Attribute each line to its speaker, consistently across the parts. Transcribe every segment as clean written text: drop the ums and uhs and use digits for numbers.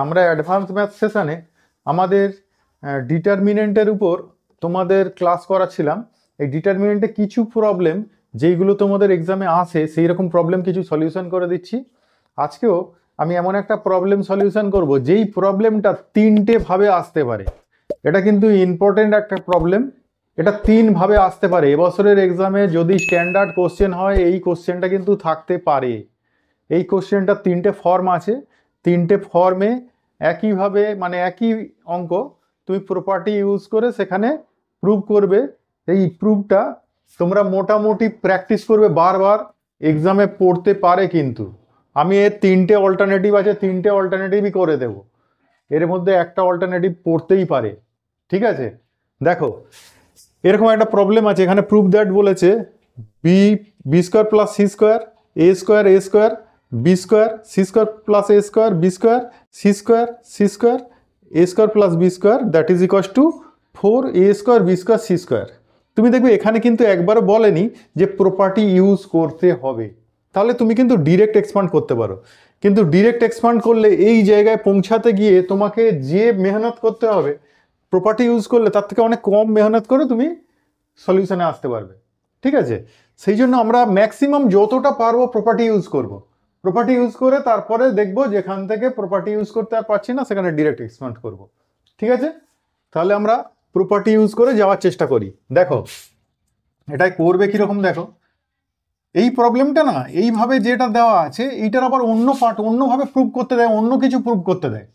Speaker 1: আমরা advance math সেশনে আমাদের ডিটারমিনেন্টের উপর তোমাদের ক্লাস করাচ্ছিলাম। এই ডিটারমিনেন্টে কিছু প্রবলেম যেইগুলো তোমাদের এক্সামে আসে সেই রকম প্রবলেম কিছু সলিউশন করে দিচ্ছি। আজকেও আমি এমন একটা প্রবলেম সলিউশন করব যেই প্রবলেমটা তিনটে ভাবে আসতে পারে। এটা কিন্তু ইম্পর্টেন্ট একটা প্রবলেম, এটা তিন ভাবে আসতে পারে। এবছরের এক্সামে যদি স্ট্যান্ডার্ড কোশ্চেন হয় এই কোশ্চেনটা কিন্তু থাকতে পারে। এই কোশ্চেনটা তিনটে ফর্ম আছে, তিনটে ফর্মে একইভাবে মানে একই অঙ্ক তুমি প্রপার্টি ইউজ করে সেখানে প্রুভ করবে। এই প্রুফটা তোমরা মোটামুটি প্র্যাকটিস করবে, বারবার এক্সামে পড়তে পারে। কিন্তু আমি এর তিনটে অল্টারনেটিভ আছে, তিনটে অল্টারনেটিভই করে দেব। এর মধ্যে একটা অল্টারনেটিভ পড়তেই পারে, ঠিক আছে? দেখো এরকম একটা প্রবলেম আছে, এখানে প্রুফ দ্যাট বলেছে B square plus C square A square B square C square plus A square B square C square A square plus B square that is equals to 4a square B square C square. তুমি দেখবে এখানে কিন্তু একবারও বলেনি যে property use করতে হবে, তাহলে তুমি কিন্তু ডিরেক্ট এক্সপান্ড করতে পারো। কিন্তু ডিরেক্ট এক্সপান্ড করলে এই জায়গায় পৌঁছাতে গিয়ে তোমাকে যে মেহনত করতে হবে, প্রপার্টি ইউজ করলে তার থেকে অনেক কম মেহনত করে তুমি সলিউশনে আসতে পারবে, ঠিক আছে? সেই জন্য আমরা ম্যাক্সিমাম যতটা পারবো প্রপার্টি ইউজ করব। প্রপার্টি ইউজ করে তারপরে দেখবো যেখান থেকে প্রপার্টি ইউজ করতে আর পারছি না সেখানে ডিরেক্ট এক্সপান্ড করব, ঠিক আছে? তাহলে আমরা প্রপার্টি ইউজ করে যাওয়ার চেষ্টা করি। দেখো এটাই করবে কিরকম, দেখো এই প্রবলেমটা না এইভাবে যেটা দেওয়া আছে এইটার আবার অন্য পার্ট অন্যভাবে প্রুভ করতে দেয়, অন্য কিছু প্রুভ করতে দেয়,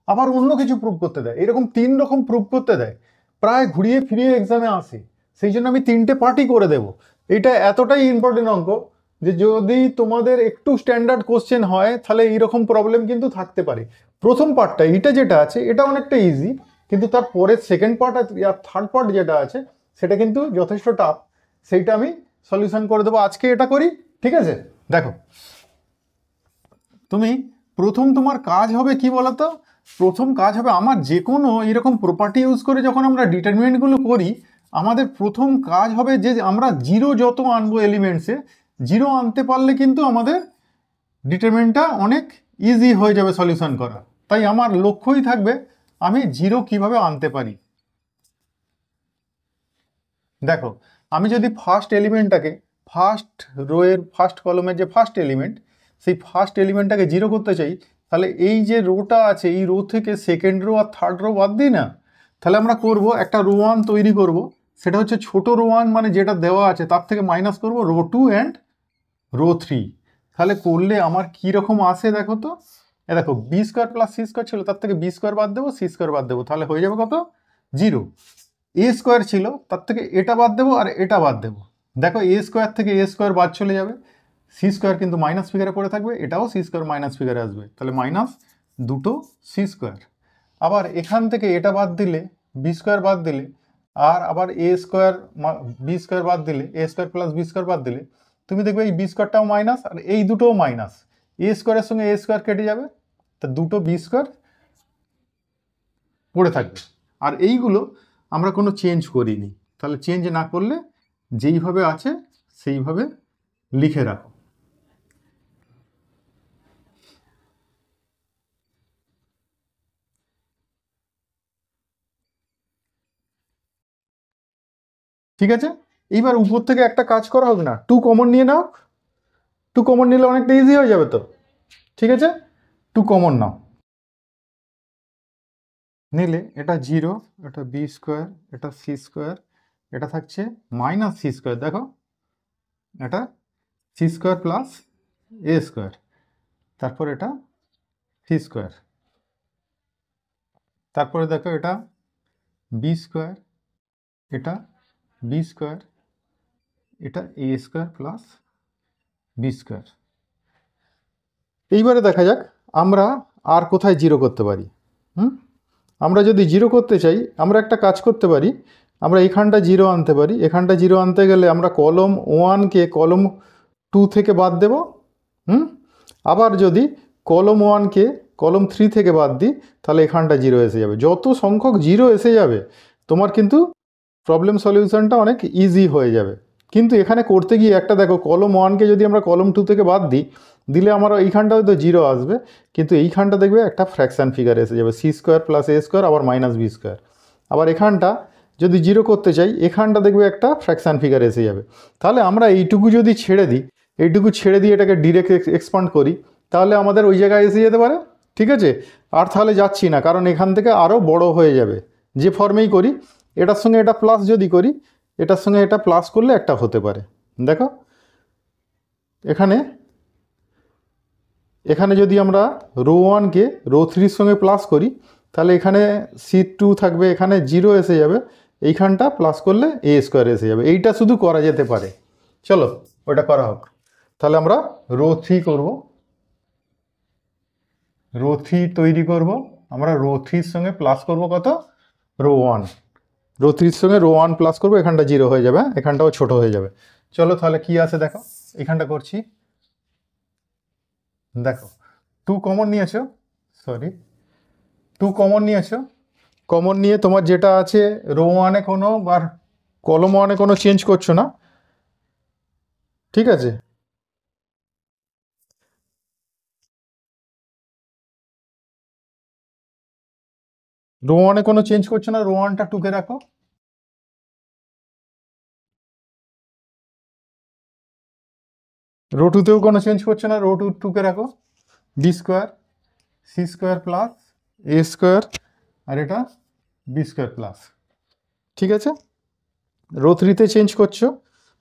Speaker 1: আবার অন্য কিছু প্রুভ করতে দেয়, এরকম তিন রকম প্রুভ করতে দেয়, প্রায় ঘুরিয়ে ফিরিয়ে এক্সামে আসে। সেই জন্য আমি তিনটে পার্টই করে দেব। এটা এতটাই ইম্পর্টেন্ট অঙ্ক যে যদি তোমাদের একটু স্ট্যান্ডার্ড কোশ্চেন হয় তাহলে এইরকম প্রবলেম কিন্তু থাকতে পারে। প্রথম পার্টটা এটা যেটা আছে এটা অনেকটা ইজি, কিন্তু তার পরের সেকেন্ড পার্ট আর থার্ড পার্ট যেটা আছে সেটা কিন্তু যথেষ্ট টাফ। সেইটা আমি সলিউশন করে দেবো, আজকে এটা করি, ঠিক আছে? দেখো তুমি প্রথম তোমার কাজ হবে কি বলতো, প্রথম কাজ হবে আমার যে কোনো এরকম প্রপার্টি ইউজ করে যখন আমরা ডিটারমিনেন্টগুলো করি, আমাদের প্রথম কাজ হবে যে আমরা জিরো যত আনবো এলিমেন্টসে, জিরো আনতে পারলে কিন্তু আমাদের ডিটারমিনেন্টটা অনেক ইজি হয়ে যাবে সলিউশন করা। তাই আমার লক্ষ্যই থাকবে আমি জিরো কিভাবে আনতে পারি। দেখো আমি যদি ফার্স্ট এলিমেন্টটাকে ফার্স্ট রোয়ের ফার্স্ট কলমের যে ফার্স্ট এলিমেন্ট সেই ফার্স্ট এলিমেন্টটাকে জিরো করতে চাই, তাহলে এই যে রোটা আছে এই রো থেকে সেকেন্ড রো আর থার্ড রো বাদ দিই না, তাহলে আমরা করব একটা রো ওয়ান তৈরি করব। সেটা হচ্ছে ছোট রো ওয়ান মানে যেটা দেওয়া আছে তার থেকে মাইনাস করব row two and row three. তাহলে করলে আমার কীরকম আসে দেখো তো, দেখো B square plus C square ছিল তার থেকে বি স্কোয়ার বাদ দেবো সি স্কোয়ার বাদ দেবো, তাহলে হয়ে যাবে কত, জিরো। এ স্কোয়ার ছিল তার থেকে এটা বাদ দেবো আর এটা বাদ দেবো, দেখো এ স্কোয়ার থেকে এ স্কোয়ার বাদ চলে যাবে, সি স্কোয়ার কিন্তু মাইনাস ফিগারে পড়ে থাকবে, এটাও সি স্কোয়ার মাইনাস ফিগারে আসবে, তাহলে মাইনাস দুটো সি স্কোয়ার। আবার এখান থেকে এটা বাদ দিলে বি স্কোয়ার বাদ দিলে আর আবার এ স্কোয়ার বি স্কোয়ার বাদ দিলে এ স্কোয়ার প্লাস বি স্কোয়ার বাদ দিলে তুমি দেখবে এই বি স্কোয়ারটাও মাইনাস আর এই দুটোও মাইনাস, এ স্কোয়ারের সঙ্গে এ স্কোয়ার কেটে যাবে, তা দুটো বি স্কোয়ার পড়ে থাকবে। আর এইগুলো আমরা কোনো চেঞ্জ করিনি, তাহলে চেঞ্জ না করলে যেইভাবে আছে সেইভাবে লিখে রাখো। ঠিক আছে, এইবার উপর থেকে একটা কাজ করা হোক না, টু কমন নিয়ে নাও, টু কমন নিলে অনেকটা ইজি হয়ে যাবে তো, ঠিক আছে? টু কমন নাও, নিলে এটা জিরো, এটা বি স্কোয়ার, এটা সি স্কোয়ার, এটা থাকছে মাইনাস সি স্কোয়ার, দেখো এটা C square plus A square, তারপর এটা সি স্কোয়ার, তারপরে দেখো এটা বি স্কোয়ার, এটা বি স্কোয়ার, এটা এ স্কোয়ার প্লাস বি স্কোয়ার। এইবারে দেখা যাক আমরা আর কোথায় জিরো করতে পারি। আমরা যদি জিরো করতে চাই আমরা একটা কাজ করতে পারি, আমরা এখানটা জিরো আনতে পারি। এখানটা জিরো আনতে গেলে আমরা কলম ওয়ানকে কলম টু থেকে বাদ দেব, আবার যদি কলম ওয়ানকে কলম থ্রি থেকে বাদ দিই তাহলে এখানটা জিরো এসে যাবে। যত সংখ্যক জিরো এসে যাবে তোমার কিন্তু প্রবলেম সলিউশনটা অনেক ইজি হয়ে যাবে। কিন্তু এখানে করতে গিয়ে একটা দেখো, কলম 1কে যদি আমরা কলম 2 থেকে বাদ দিই, দিলে আমার এইখানটা হয়তো 0 আসবে, কিন্তু এইখানটা দেখবে একটা ফ্র্যাকশান ফিগার এসে যাবে, C square plus A square আবার মাইনাস বি স্কোয়ার। আবার এখানটা যদি 0 করতে চাই, এখানটা দেখবে একটা ফ্র্যাকশান ফিগার এসে যাবে। তাহলে আমরা এইটুকু যদি ছেড়ে দিই, এইটুকু ছেড়ে দিয়ে এটাকে ডিরেক্ট এক্সপান্ড করি, তাহলে আমাদের ওই জায়গায় এসে যেতে পারে। ঠিক আছে, আর তাহলে যাচ্ছি না, কারণ এখান থেকে আরও বড় হয়ে যাবে। যে ফর্মেই করি, এটার সঙ্গে এটা প্লাস যদি করি, এটার সঙ্গে এটা প্লাস করলে একটা হতে পারে। দেখো এখানে এখানে যদি আমরা রো 1কে রো 3-র সঙ্গে প্লাস করি, তাহলে এখানে C2 থাকবে, এখানে 0 এসে যাবে, এইখানটা প্লাস করলে এ স্কোয়ার এসে যাবে। এইটা শুধু করা যেতে পারে। চলো ওটা করা হোক। তাহলে আমরা রো 3 করব, রো 3 তৈরি করব। আমরা রো 3-র সঙ্গে প্লাস করব কত, রো 1। রো 3-র সঙ্গে রো 1 প্লাস করবো, এখানটা 0 হয়ে যাবে, এখানটাও ছোট হয়ে যাবে। চলো তাহলে কি আছে দেখো, এখানটা করছি। দেখো 2 কমন নিয়েছো, সরি 2 কমন নিয়েছো। কমন নিয়ে তোমার যেটা আছে, রো 1-এ কোনো বা কলম 1-এ কোনো চেঞ্জ করছো না। ঠিক আছে, রো 1-এ কোনো চেঞ্জ করছো না, রো 1টা 2-কে রাখো। রো 2-তেও কোনো চেঞ্জ করছো না, রো 2-কে রাখো। B square C square plus A square, আর এটা বি স্কোয়ার প্লাস। ঠিক আছে, রো 3-তে চেঞ্জ করছো,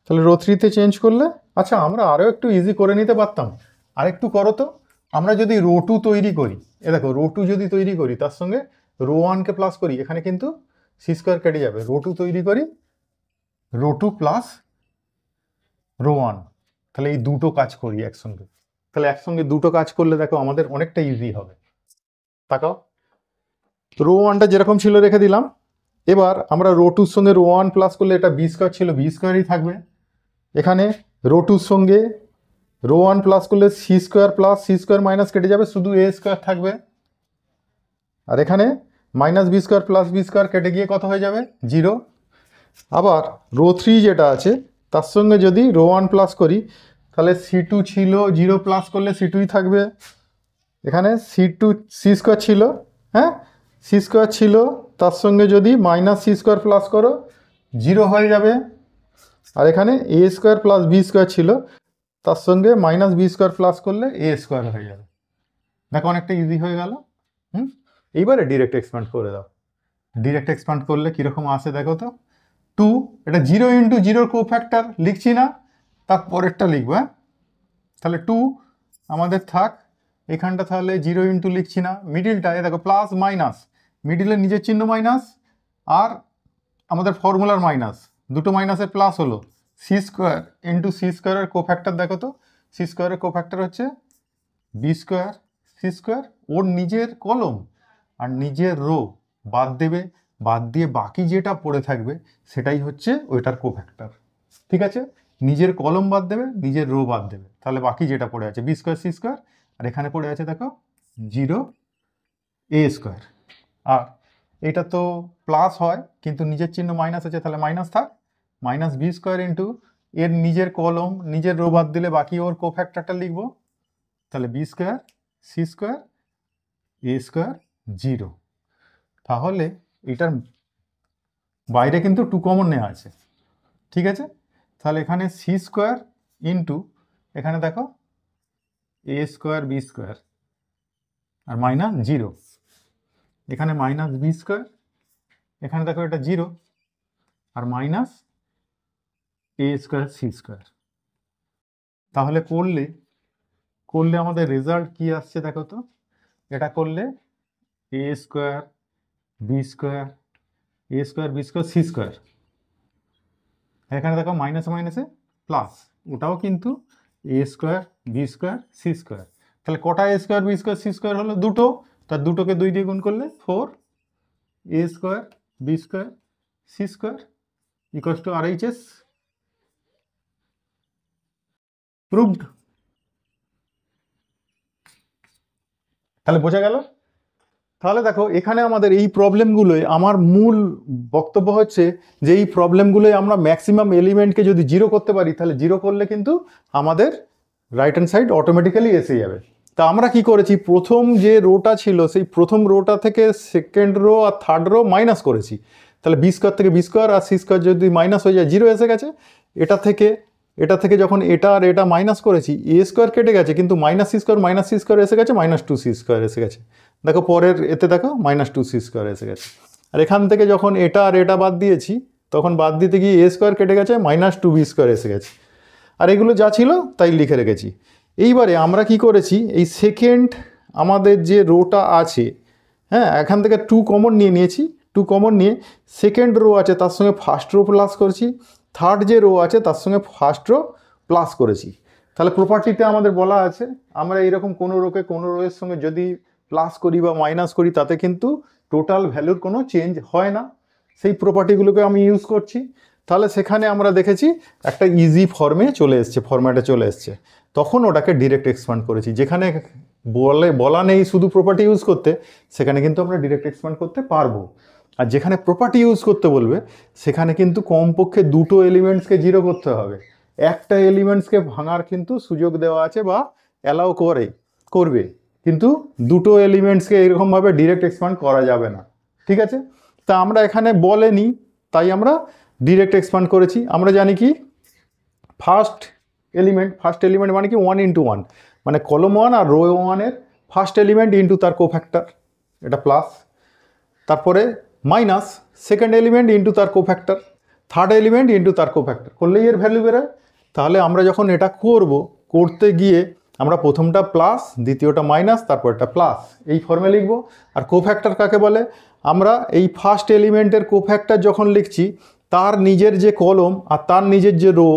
Speaker 1: তাহলে রো 3-তে চেঞ্জ করলে, আচ্ছা আমরা আরও একটু ইজি করে নিতে পারতাম। আরেকটু করো তো, আমরা যদি রো 2 তৈরি করি, এ দেখো রো 2 যদি তৈরি করি, তার সঙ্গে রো 1-কে প্লাস করি, এখানে কিন্তু সি স্কোয়ার কেটে যাবে। রো 2 তৈরি করি, রো 2 প্লাস রো 1, তাহলে এই দুটো কাজ করি একসঙ্গে। তাহলে একসঙ্গে দুটো কাজ করলে দেখো আমাদের অনেকটা ইজি হবে। তাকাও, রো 1টা যেরকম ছিল রেখে দিলাম। এবার আমরা রো 2-র সঙ্গে রো 1 প্লাস করলে, এটা বি স্কোয়ার ছিল, বি স্কোয়ারই থাকবে। এখানে রো 2-র সঙ্গে রো 1 প্লাস করলে C square plus C square minus কেটে যাবে, শুধু এ স্কোয়ার থাকবে। আর এখানে minus B square plus B square কেটে গিয়ে কত হয়ে যাবে, 0। আবার রো 3 যেটা আছে, তার সঙ্গে যদি রো 1 প্লাস করি, তাহলে C2 ছিল, 0 প্লাস করলে C2ই থাকবে। এখানে C2 সি স্কোয়ার ছিল, হ্যাঁ সি স্কোয়ার ছিল, তার সঙ্গে যদি মাইনাস সি স্কোয়ার প্লাস করো, 0 হয়ে যাবে। আর এখানে এ স্কোয়ার প্লাস বি স্কোয়ার ছিল, তার সঙ্গে মাইনাস বি স্কোয়ার প্লাস করলে এ স্কোয়ার হয়ে যাবে। দেখো অনেকটা ইজি হয়ে গেল। এইবারে ডিরেক্ট এক্সপ্যান্ড করে দাও। ডিরেক্ট এক্সপ্যান্ড করলে কীরকম আসে দেখো তো। 2, এটা 0 ইন্টু 0-র কোফ্যাক্টর লিখছি না, তার পরেরটা লিখবো। হ্যাঁ, তাহলে 2 আমাদের থাক এখানটা, তাহলে 0 ইন্টু লিখছি না, মিডিলটায় দেখো প্লাস মাইনাস, মিডিলের নিজের চিহ্ন মাইনাস, আর আমাদের ফর্মুলার মাইনাস, দুটো মাইনাসের প্লাস হলো। সি স্কোয়ার ইন্টু সি স্কোয়ারের কোফ্যাক্টর দেখো তো, সি স্কোয়ারের কোফ্যাক্টর হচ্ছে বি স্কোয়ার সি স্কোয়ার, ওর নিজের কলম আর নিজের রো বাদ দেবে, বাদ দিয়ে বাকি যেটা পড়ে থাকবে সেটাই হচ্ছে ওইটার কোফ্যাক্টর। ঠিক আছে, নিজের কলম বাদ দেবে, নিজের রো বাদ দেবে, তাহলে বাকি যেটা পড়ে আছে বি স্কোয়ার সি স্কোয়ার, আর এখানে পড়ে আছে দেখো 0 এ স্কোয়ার। আর এটা তো প্লাস হয়, কিন্তু নিজের চিহ্ন মাইনাস আছে, তাহলে মাইনাস থাক, মাইনাস বি স্কোয়ার ইন্টু এর নিজের কলম নিজের রো বাদ দিলে বাকি ওর কোফ্যাক্টরটা লিখবো, তাহলে B square C square A square 0। তাহলে এটার বাইরে কিন্তু 2 কমন নেওয়া আছে। ঠিক আছে, তাহলে এখানে সি স্কোয়ার ইন্টু, এখানে দেখো এ স্কোয়ার বি স্কোয়ার আর মাইনাস 0, এখানে মাইনাস বি স্কোয়ার, এখানে দেখো এটা 0, আর মাইনাস এ স্কোয়ার সি স্কোয়ার। তাহলে করলে আমাদের রেজাল্ট কি আসছে দেখো তো। এটা করলে A square B square, A square B square C square, এখানে দেখো মাইনাস মাইনাসে প্লাস, ওটাও কিন্তু A square B square C square. তাহলে কটা A square B square C square হলো, দুটো, তার দুটোকে 2 দিয়ে গুণ করলে 4 A square B square C square equals to RHS। Proved. তাহলে বোঝা গেল। তাহলে দেখো এখানে আমাদের এই প্রবলেমগুলোই আমার মূল বক্তব্য হচ্ছে যে এই প্রবলেমগুলোই আমরা ম্যাক্সিমাম এলিমেন্টকে যদি জিরো করতে পারি তাহলে জিরো করলে কিন্তু আমাদের রাইট হ্যান্ড সাইড অটোমেটিক্যালি এসে যাবে। তা আমরা কি করেছি, প্রথম যে রোটা ছিল সেই প্রথম রোটা থেকে সেকেন্ড রো আর থার্ড রো মাইনাস করেছি। তাহলে বি স্কোয়ার থেকে বি স্কোয়ার আর সি স্কোয়ার যদি মাইনাস হয়ে যায় জিরো এসে গেছে। এটা থেকে যখন এটা আর এটা মাইনাস করেছি এ স্কোয়ার কেটে গেছে, কিন্তু মাইনাস সি স্কোয়ার এসে গেছে, মাইনাস টু সি স্কোয়ার এসে গেছে। দেখো পরের এতে দেখো মাইনাস টু সি স্কোয়ার এসে গেছে। আর এখান থেকে যখন এটা আর এটা বাদ দিয়েছি তখন বাদ দিতে গিয়ে এ স্কোয়ার কেটে গেছে, মাইনাস টু বি স্কোয়ার এসে গেছে। আর এগুলো যা ছিল তাই লিখে রেখেছি। এইবারে আমরা কি করেছি, এই সেকেন্ড আমাদের যে রোটা আছে, হ্যাঁ, এখান থেকে টু কমন নিয়ে নিয়েছি। টু কমন নিয়ে সেকেন্ড রো আছে তার সঙ্গে ফার্স্ট রো প্লাস করেছি, থার্ড যে রো আছে তার সঙ্গে ফার্স্ট রো প্লাস করেছি। তাহলে প্রপার্টিতে আমাদের বলা আছে আমরা এইরকম কোনো রোকে কোনো রোয়ের সঙ্গে যদি প্লাস করি বা মাইনাস করি তাতে কিন্তু টোটাল ভ্যালুর কোনো চেঞ্জ হয় না। সেই প্রপার্টিগুলোকে আমি ইউজ করছি। তাহলে সেখানে আমরা দেখেছি একটা ইজি ফরম্যাটে চলে এসছে। তখন ওটাকে ডিরেক্ট এক্সপ্যান্ড করেছি। যেখানে বলা নেই শুধু প্রপার্টি ইউজ করতে, সেখানে কিন্তু আমরা ডিরেক্ট এক্সপ্যান্ড করতে পারবো। আর যেখানে প্রপার্টি ইউজ করতে বলবে সেখানে কিন্তু কমপক্ষে দুটো এলিমেন্টসকে জিরো করতে হবে। একটা এলিমেন্টসকে ভাঙার কিন্তু সুযোগ দেওয়া আছে বা অ্যালাউ করবে, কিন্তু দুটো এলিমেন্টসকে এরকমভাবে ডিরেক্ট এক্সপ্যান্ড করা যাবে না। ঠিক আছে, তা আমরা এখানে বলেনি তাই আমরা ডিরেক্ট এক্সপ্যান্ড করেছি। আমরা জানি কি ফার্স্ট এলিমেন্ট মানে কি 1 into 1, মানে কলম 1 আর রো 1-এর ফার্স্ট এলিমেন্ট ইন্টু তার কোফ্যাক্টর, এটা প্লাস। তারপরে মাইনাস সেকেন্ড এলিমেন্ট ইন্টু তার কোফ্যাক্টর, থার্ড এলিমেন্ট ইন্টু তার কোফ্যাক্টর, করলেই এর ভ্যালু বেরোয়। তাহলে আমরা যখন এটা করতে গিয়ে আমরা প্রথমটা প্লাস, দ্বিতীয়টা মাইনাস, তারপরটা প্লাস, এই ফর্মে লিখব। আর কোফ্যাক্টর কাকে বলে, আমরা এই ফার্স্ট এলিমেন্টের কোফ্যাক্টর যখন লিখছি তার নিজের যে কলম আর তার নিজের যে রো,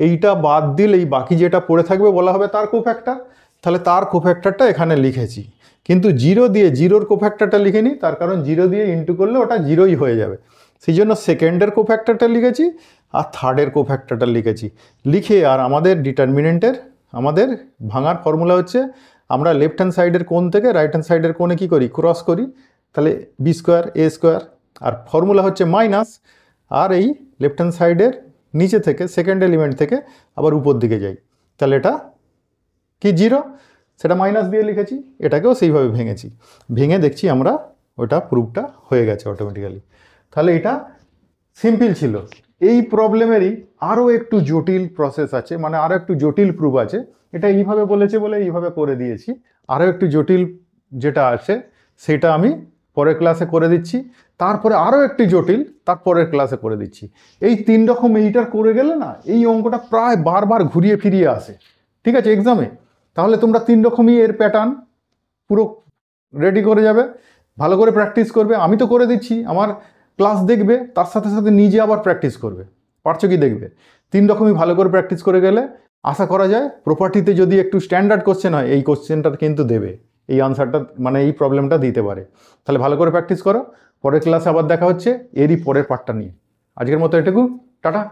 Speaker 1: এইটা বাদ দিলেই বাকি যেটা পড়ে থাকবে বলা হবে তার কোফ্যাক্টর। তাহলে তার কোফ্যাক্টরটা এখানে লিখেছি, কিন্তু জিরো দিয়ে জিরোর কোফ্যাক্টরটা লিখিনি, তার কারণ জিরো দিয়ে ইন্টু করলে ওটা জিরোই হয়ে যাবে। সেই জন্য সেকেন্ডের কোফ্যাক্টরটা লিখেছি আর থার্ডের কোফ্যাক্টরটা লিখে আর আমাদের ডিটারমিনেন্টের আমাদের ভাঙার ফর্মুলা হচ্ছে আমরা লেফট হ্যান্ড সাইডের কোণ থেকে রাইট হ্যান্ড সাইডের কোণে কী করি, ক্রস করি। তাহলে B square A square, R formula হচ্ছে মাইনাস, আর এই লেফট হ্যান্ড সাইডের নিচে থেকে সেকেন্ড এলিমেন্ট থেকে আবার উপর দিকে যাই, তাহলে এটা কি জিরো, সেটা মাইনাস দিয়ে লিখেছি। এটাকেও সেইভাবে ভেঙে দেখছি আমরা ওটা প্রুফটা হয়ে গেছে অটোমেটিক্যালি। তাহলে এটা সিম্পল ছিল। এই প্রবলেমেরই আরও একটু জটিল প্রসেস আছে, মানে আরও একটু জটিল প্রুফ আছে। এটা এইভাবে বলেছে বলে এইভাবে করে দিয়েছি। আরও একটু জটিল যেটা আছে সেটা আমি পরের ক্লাসে করে দিচ্ছি। তারপরে আরও একটি জটিল তারপরের ক্লাসে করে দিচ্ছি। এই 3 রকম এইটার করে গেলে না এই অঙ্কটা প্রায় বারবার ঘুরিয়ে ফিরিয়ে আসে, ঠিক আছে, এক্সামে। তাহলে তোমরা 3 রকমই এর প্যাটার্ন পুরো রেডি করে যাবে, ভালো করে প্র্যাকটিস করবে। আমি তো করে দিচ্ছি, আমার ক্লাস দেখবে, তার সাথে সাথে নিজে আবার প্র্যাকটিস করবে, পারছো কি দেখবে। 3 রকমই ভালো করে প্র্যাকটিস করে গেলে আশা করা যায় প্রপার্টিতে যদি একটু স্ট্যান্ডার্ড কোশ্চেন হয় এই কোশ্চেনটা কিন্তু দেবে, এই আনসারটা মানে এই প্রবলেমটা দিতে পারে। তাহলে ভালো করে প্র্যাকটিস করো। পরের ক্লাসে আবার দেখা হচ্ছে এরই পরের পার্টটা নিয়ে। আজকের মতো এটুকু, টাটা।